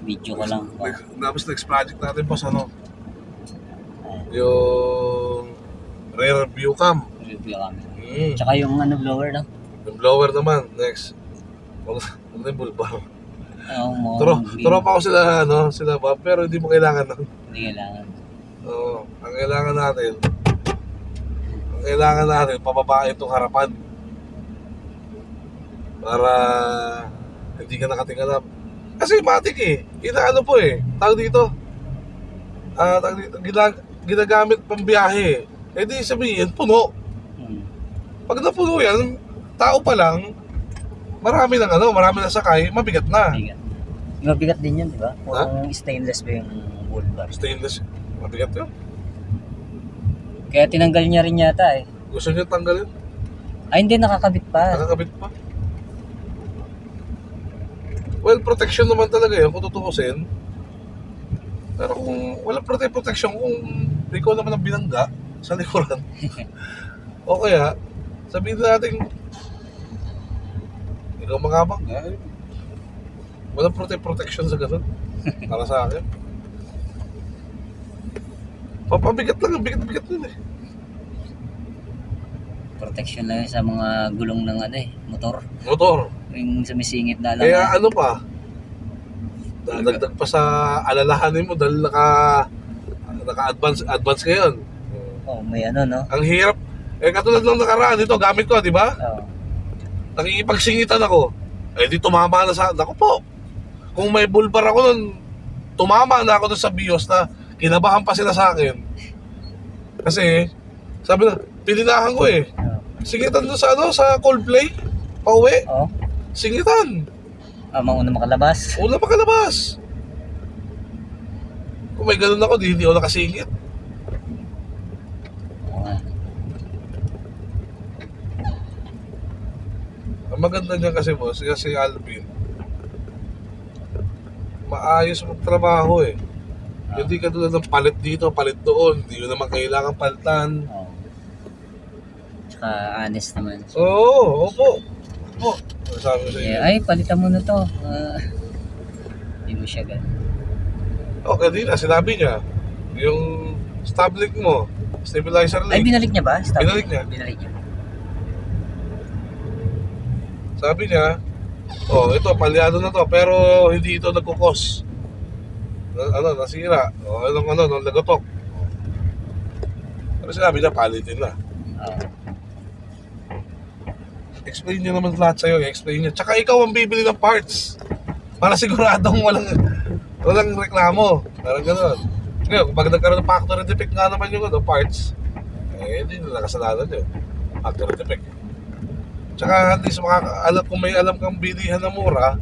Video ko lang. Tapos next project natin boss, ano? Yung rear view cam. Review kami. Mm. Tsaka yung ano, blower lang. Yung blower naman, next. Huwag na yung bulbar. Oo, mo. Turo pa ako sila Bob, pero hindi mo kailangan nun. Hindi kailangan. Oo, ang kailangan natin, pababa itong harapan. Para hindi ka nakatingala. Kasi matik eh. Inaano po eh. Tawag dito. Ginagamit pang biyahe. Eh di sabihin, puno. Pag napuno yan, tao pa lang, marami nang sakay, mabigat na. Mabigat. Mabigat din yun, di ba? Kung stainless ba yung bull bar? Stainless, mabigat yun. Kaya tinanggal niya rin yata eh. Gusto niya tanggalin? Ay, hindi, nakakabit pa. Nakakabit pa. Well, protection naman talaga yun kung tutukusin. Pero kung walang protection, kung ikaw naman ang binangga sa likuran, o kaya, sabihin natin, ikaw mangabang nga, walang protection sa ganun. Para sa akin. Papabigat lang, bigat nun eh. Protection lang yun sa mga gulong ng ano eh, motor. Yung sumisingit na lang. Kaya ano pa, dadagdag pa sa alalahanin mo dahil naka-advance ngayon. Oh, may ano, no? Ang hirap. Eh katulad ng nakaraan dito, gamit ko, di ba? Oo. Nakikipagsingitan ako. Eh di tumama na sa... Naku po, kung may bulbar ako nun, tumama na ako dun sa BIOS na kinabahan pa sila sa akin. Kasi, sabi na, pininahan ko eh. Singitan dun sa Coldplay, pauwi. Oo. Singitan. Mauna makalabas. Una pa kalabas. Kung may ganun ako, hindi ako nakasingit. Oo nga. Ang maganda niya kasi boss, kasi Alvin, maayos magtrabaho eh. Hindi ka tulad ng palit dito, palit doon. Hindi mo naman kailangan palitan. Oo. Tsaka honest naman. Oo, opo. Opo. Sabi ko sa inyo. Ay, palitan mo na to. Hindi mo siya ganun. Okay, di na. Sinabi niya. Yung stop link mo, stabilizer link. Ay, binalik niya ba? Stop. Binalik niya. Binalik niya. Sabi niya, ito, palyado na to, pero hindi ito nagkukos. Nasira. Nung lagotok. Pero sinabi niya, palitin na. Oo. Explain niya naman lahat sa'yo, explain niya. Tsaka ikaw ang bibili ng parts. Para siguradong walang reklamo. Parang gano'n. Ngayon, kung nagkaroon ng factory defect nga naman yung parts, hindi nila kasalanan yun. Factory defect. Tsaka at least kung may alam kang bilihan na mura,